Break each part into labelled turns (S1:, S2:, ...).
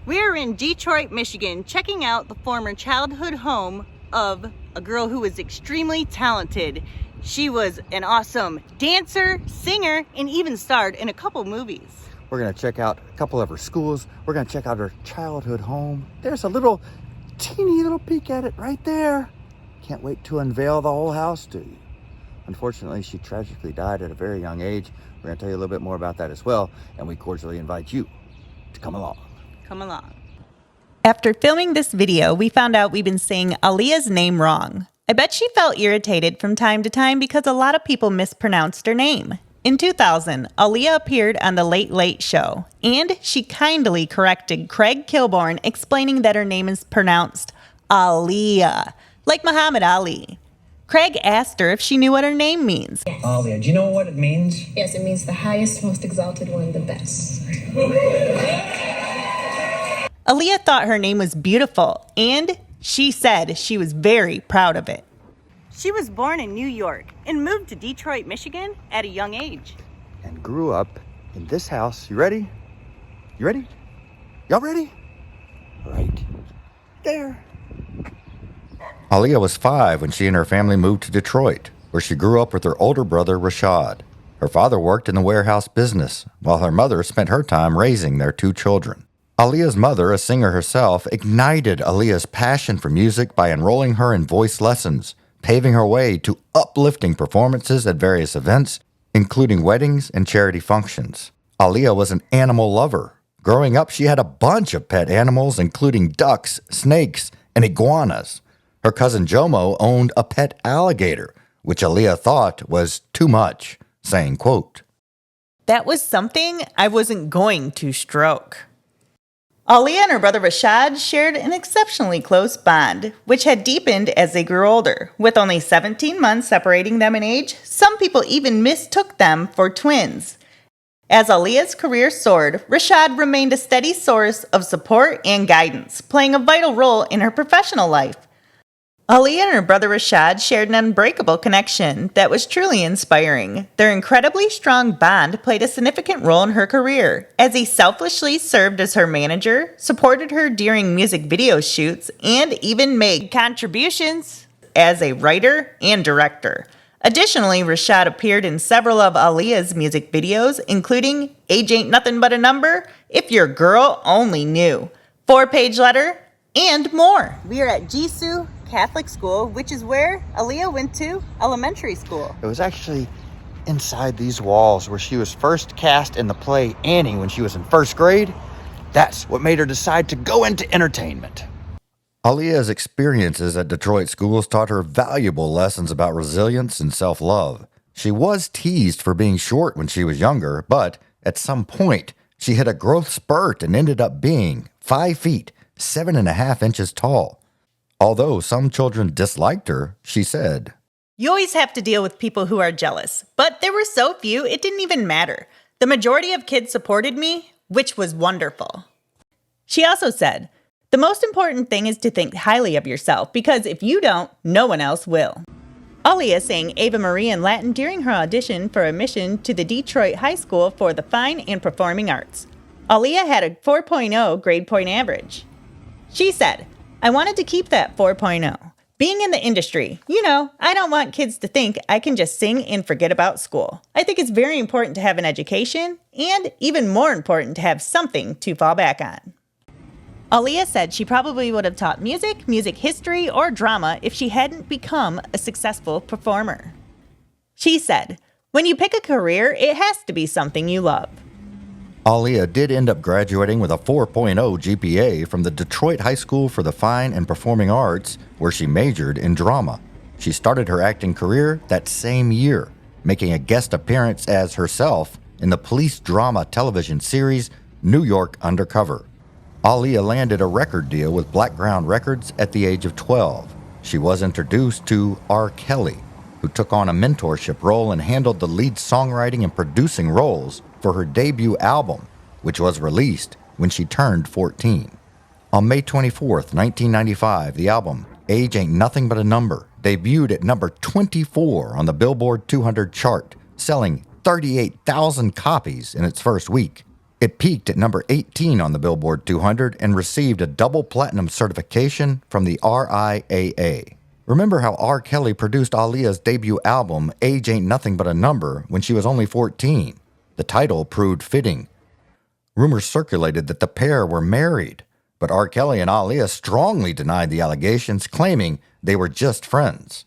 S1: We're in Detroit, Michigan, checking out the former childhood home of a girl who was extremely talented. She was an awesome dancer, singer, and even starred in a couple movies.
S2: We're gonna check out a couple of her schools. We're gonna check out her childhood home. There's a little teeny little peek at it right there. Can't wait to unveil the whole house to you. Unfortunately, she tragically died at a very young age. We're gonna tell you a little bit more about that as well, and we cordially invite you to come along.
S1: Come along.
S3: After filming this video, we found out we've been saying Aaliyah's name wrong. I bet she felt irritated from time to time because a lot of people mispronounced her name. In 2000, Aaliyah appeared on The Late Late Show, and she kindly corrected Craig Kilborn, explaining that her name is pronounced Aaliyah, like Muhammad Ali. Craig asked her if she knew what her name means.
S4: Yes. Aaliyah, do you know what it means?
S5: Yes, it means the highest, most exalted one, the best.
S3: Aaliyah thought her name was beautiful, and she said she was very proud of it.
S1: She was born in New York and moved to Detroit, Michigan at a young age.
S2: And grew up in this house. You ready? You ready? Y'all ready? Right there. Aaliyah was 5 when she and her family moved to Detroit, where she grew up with her older brother, Rashad. Her father worked in the warehouse business, while her mother spent her time raising their 2 children. Aaliyah's mother, a singer herself, ignited Aaliyah's passion for music by enrolling her in voice lessons, paving her way to uplifting performances at various events, including weddings and charity functions. Aaliyah was an animal lover. Growing up, she had a bunch of pet animals, including ducks, snakes, and iguanas. Her cousin Jomo owned a pet alligator, which Aaliyah thought was too much, saying, quote,
S3: "That was something I wasn't going to stroke." Aaliyah and her brother Rashad shared an exceptionally close bond, which had deepened as they grew older. With only 17 months separating them in age, some people even mistook them for twins. As Aaliyah's career soared, Rashad remained a steady source of support and guidance, playing a vital role in her professional life. Aaliyah and her brother Rashad shared an unbreakable connection that was truly inspiring. Their incredibly strong bond played a significant role in her career, as he selflessly served as her manager, supported her during music video shoots, and even made contributions as a writer and director. Additionally, Rashad appeared in several of Aaliyah's music videos, including Age Ain't Nothing But a Number, If Your Girl Only Knew, 4-Page Letter, and more.
S1: We are at Jisoo Catholic School, which is where Aaliyah went to elementary school.
S2: It was actually inside these walls where she was first cast in the play Annie when she was in 1st grade. That's what made her decide to go into entertainment. Aaliyah's experiences at Detroit schools taught her valuable lessons about resilience and self-love. She was teased for being short when she was younger, but at some point, she hit a growth spurt and ended up being 5 feet, 7.5 inches tall. Although some children disliked her, she said,
S3: "You always have to deal with people who are jealous, but there were so few it didn't even matter. The majority of kids supported me, which was wonderful." She also said, "The most important thing is to think highly of yourself, because if you don't, no one else will." Aaliyah sang Ave Maria in Latin during her audition for admission to the Detroit High School for the Fine and Performing Arts. Aaliyah had a 4.0 grade point average. She said, "I wanted to keep that 4.0. Being in the industry, I don't want kids to think I can just sing and forget about school. I think it's very important to have an education, and even more important to have something to fall back on." Aaliyah said she probably would have taught music, music history, or drama if she hadn't become a successful performer. She said, "When you pick a career, it has to be something you love."
S2: Aaliyah did end up graduating with a 4.0 GPA from the Detroit High School for the Fine and Performing Arts, where she majored in drama. She started her acting career that same year, making a guest appearance as herself in the police drama television series New York Undercover. Aaliyah landed a record deal with Blackground Records at the age of 12. She was introduced to R. Kelly, who took on a mentorship role and handled the lead songwriting and producing roles for her debut album, which was released when she turned 14. On May 24th, 1995, the album, Age Ain't Nothing But a Number, debuted at number 24 on the Billboard 200 chart, selling 38,000 copies in its first week. It peaked at number 18 on the Billboard 200 and received a double platinum certification from the RIAA. Remember how R. Kelly produced Aaliyah's debut album, Age Ain't Nothing But a Number, when she was only 14? The title proved fitting. Rumors circulated that the pair were married, but R. Kelly and Aaliyah strongly denied the allegations, claiming they were just friends.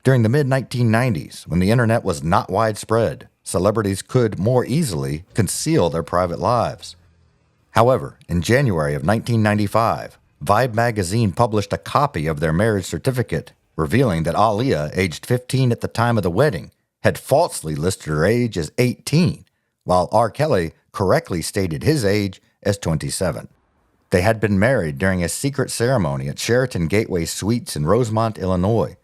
S2: During the mid-1990s, when the internet was not widespread, celebrities could more easily conceal their private lives. However, in January of 1995, Vibe magazine published a copy of their marriage certificate, revealing that Aaliyah, aged 15 at the time of the wedding, had falsely listed her age as 18, while R. Kelly correctly stated his age as 27. They had been married during a secret ceremony at Sheraton Gateway Suites in Rosemont, Illinois.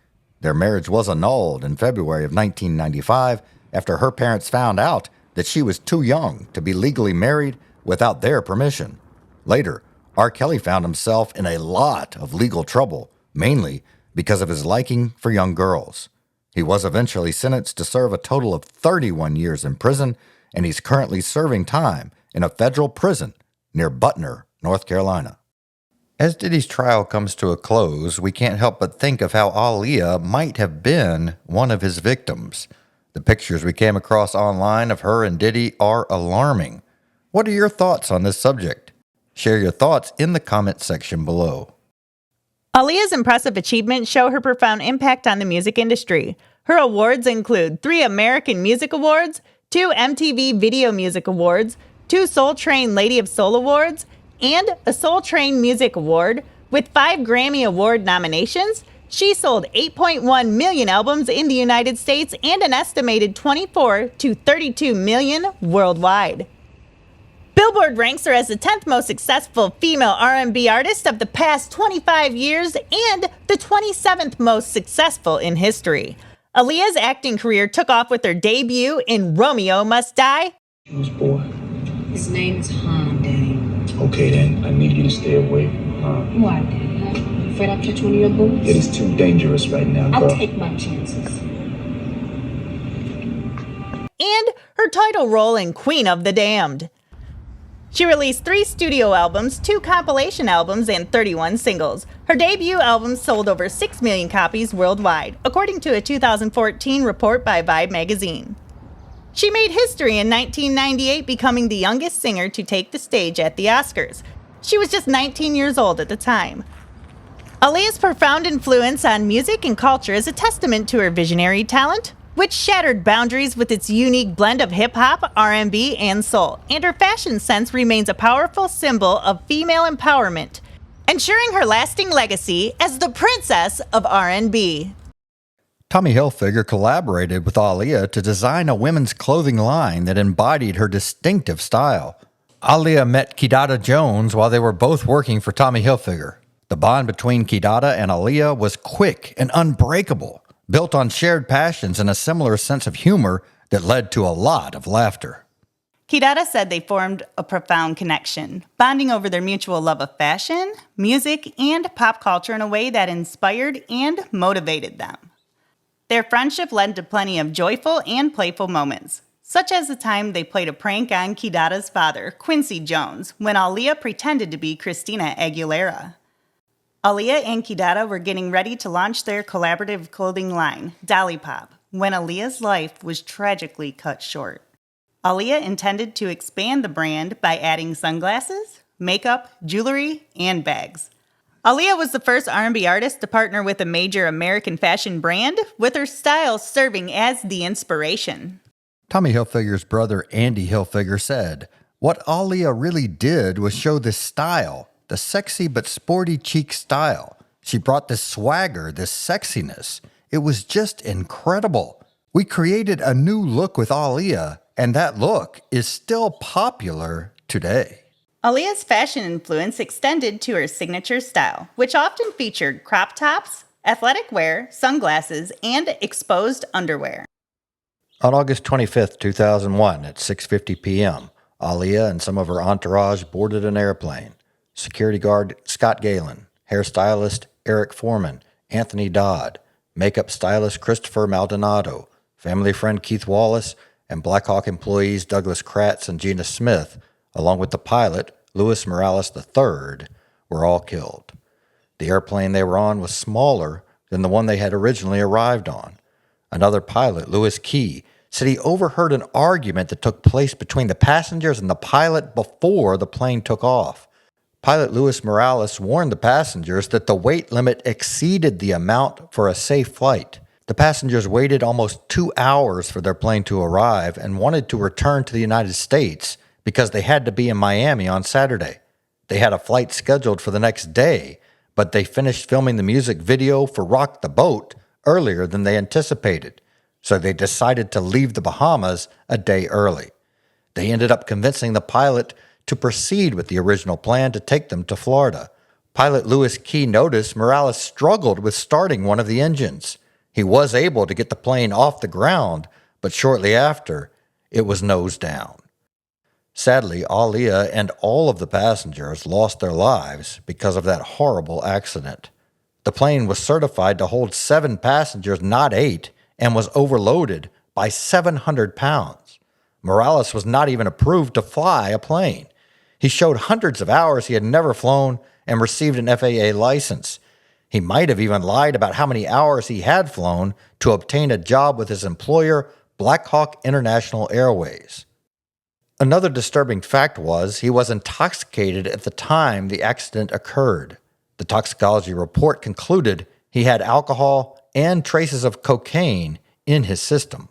S2: Their marriage was annulled in February of 1995 after her parents found out that she was too young to be legally married without their permission. Later, R. Kelly found himself in a lot of legal trouble, mainly because of his liking for young girls. He was eventually sentenced to serve a total of 31 years in prison, and he's currently serving time in a federal prison near Butner, North Carolina. As Diddy's trial comes to a close, we can't help but think of how Aaliyah might have been one of his victims. The pictures we came across online of her and Diddy are alarming. What are your thoughts on this subject? Share your thoughts in the comment section below.
S3: Aaliyah's impressive achievements show her profound impact on the music industry. Her awards include 3 American Music Awards, 2 MTV Video Music Awards, 2 Soul Train Lady of Soul Awards, and a Soul Train Music Award. With 5 Grammy Award nominations, she sold 8.1 million albums in the United States and an estimated 24 to 32 million worldwide. Billboard ranks her as the 10th most successful female R&B artist of the past 25 years and the 27th most successful in history. Aaliyah's acting career took off with her debut in Romeo Must Die.
S4: Whose boy?
S5: His name is Han, Daddy.
S4: Okay then, I need you to stay away from Han.
S5: Why, Daddy? Huh? Afraid I'll catch one of your bullets?
S4: It is too dangerous right now, girl.
S5: I'll take my chances.
S3: And her title role in Queen of the Damned. She released 3 studio albums, 2 compilation albums, and 31 singles. Her debut album sold over 6 million copies worldwide, according to a 2014 report by Vibe magazine. She made history in 1998, becoming the youngest singer to take the stage at the Oscars. She was just 19 years old at the time. Aaliyah's profound influence on music and culture is a testament to her visionary talent, which shattered boundaries with its unique blend of hip-hop, R&B, and soul, and her fashion sense remains a powerful symbol of female empowerment, ensuring her lasting legacy as the princess of R&B.
S2: Tommy Hilfiger collaborated with Aaliyah to design a women's clothing line that embodied her distinctive style. Aaliyah met Kidada Jones while they were both working for Tommy Hilfiger. The bond between Kidada and Aaliyah was quick and unbreakable, built on shared passions and a similar sense of humor that led to a lot of laughter.
S3: Kidada said they formed a profound connection, bonding over their mutual love of fashion, music, and pop culture in a way that inspired and motivated them. Their friendship led to plenty of joyful and playful moments, such as the time they played a prank on Kidada's father, Quincy Jones, when Aaliyah pretended to be Christina Aguilera. Aaliyah and Kidada were getting ready to launch their collaborative clothing line, Dolly Pop, when Aaliyah's life was tragically cut short. Aaliyah intended to expand the brand by adding sunglasses, makeup, jewelry, and bags. Aaliyah was the first R&B artist to partner with a major American fashion brand, with her style serving as the inspiration.
S2: Tommy Hilfiger's brother Andy Hilfiger said, "What Aaliyah really did was show this style, the sexy but sporty chic style. She brought this swagger, this sexiness. It was just incredible. We created a new look with Aaliyah, and that look is still popular today."
S3: Aaliyah's fashion influence extended to her signature style, which often featured crop tops, athletic wear, sunglasses, and exposed underwear.
S2: On August 25, 2001, at 6:50 p.m., Aaliyah and some of her entourage boarded an airplane. Security guard Scott Galen, hairstylist Eric Foreman, Anthony Dodd, makeup stylist Christopher Maldonado, family friend Keith Wallace, and Black Hawk employees Douglas Kratz and Gina Smith, along with the pilot, Luis Morales III, were all killed. The airplane they were on was smaller than the one they had originally arrived on. Another pilot, Louis Key, said he overheard an argument that took place between the passengers and the pilot before the plane took off. Pilot Luis Morales warned the passengers that the weight limit exceeded the amount for a safe flight. The passengers waited almost 2 hours for their plane to arrive and wanted to return to the United States because they had to be in Miami on Saturday. They had a flight scheduled for the next day, but they finished filming the music video for Rock the Boat earlier than they anticipated, so they decided to leave the Bahamas a day early. They ended up convincing the pilot to proceed with the original plan to take them to Florida. Pilot Louis Key noticed Morales struggled with starting one of the engines. He was able to get the plane off the ground, but shortly after, it was nose down. Sadly, Aaliyah and all of the passengers lost their lives because of that horrible accident. The plane was certified to hold 7 passengers, not 8, and was overloaded by 700 pounds. Morales was not even approved to fly a plane. He showed hundreds of hours he had never flown and received an FAA license. He might have even lied about how many hours he had flown to obtain a job with his employer, Black Hawk International Airways. Another disturbing fact was he was intoxicated at the time the accident occurred. The toxicology report concluded he had alcohol and traces of cocaine in his system.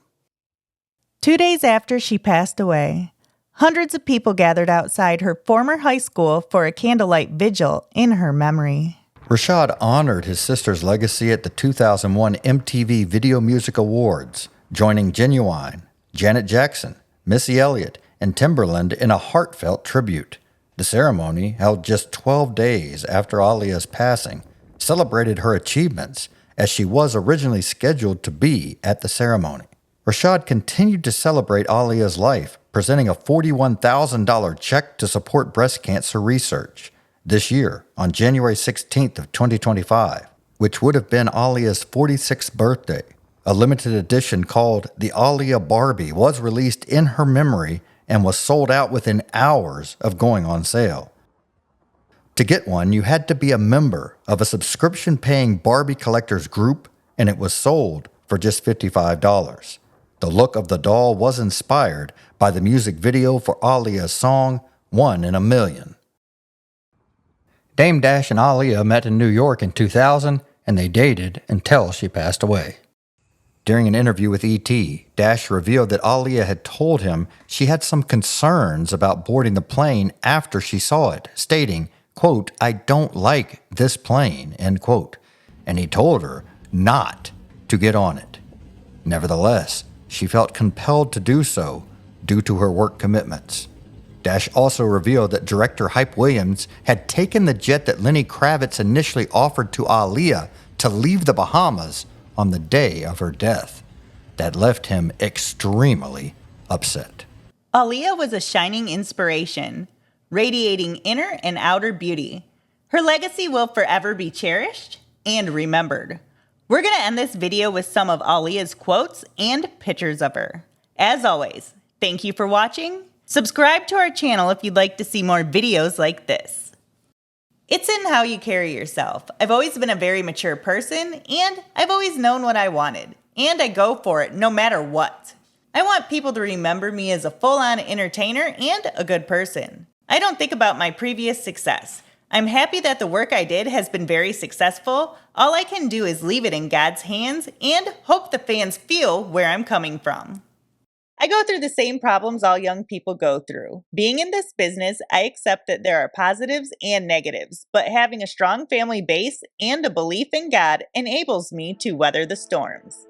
S3: 2 days after she passed away, hundreds of people gathered outside her former high school for a candlelight vigil in her memory.
S2: Rashad honored his sister's legacy at the 2001 MTV Video Music Awards, joining Genuine, Janet Jackson, Missy Elliott, and Timberland in a heartfelt tribute. The ceremony, held just 12 days after Aaliyah's passing, celebrated her achievements as she was originally scheduled to be at the ceremony. Rashad continued to celebrate Aaliyah's life, presenting a $41,000 check to support breast cancer research. This year, on January 16th of 2025, which would have been Aaliyah's 46th birthday, a limited edition called the Aaliyah Barbie was released in her memory and was sold out within hours of going on sale. To get one, you had to be a member of a subscription-paying Barbie collectors group, and it was sold for just $55. The look of the doll was inspired by the music video for Aaliyah's song, One in a Million. Dame Dash and Aaliyah met in New York in 2000, and they dated until she passed away. During an interview with E.T., Dash revealed that Aaliyah had told him she had some concerns about boarding the plane after she saw it, stating, quote, "I don't like this plane," end quote, and he told her not to get on it. Nevertheless, she felt compelled to do so due to her work commitments. Dash also revealed that director Hype Williams had taken the jet that Lenny Kravitz initially offered to Aaliyah to leave the Bahamas on the day of her death. That left him extremely upset.
S3: Aaliyah was a shining inspiration, radiating inner and outer beauty. Her legacy will forever be cherished and remembered. We're going to end this video with some of Aaliyah's quotes and pictures of her. As always, thank you for watching. Subscribe to our channel if you'd like to see more videos like this. It's in how you carry yourself. I've always been a very mature person, and I've always known what I wanted, and I go for it no matter what. I want people to remember me as a full-on entertainer and a good person. I don't think about my previous success. I'm happy that the work I did has been very successful. All I can do is leave it in God's hands and hope the fans feel where I'm coming from. I go through the same problems all young people go through. Being in this business, I accept that there are positives and negatives, but having a strong family base and a belief in God enables me to weather the storms.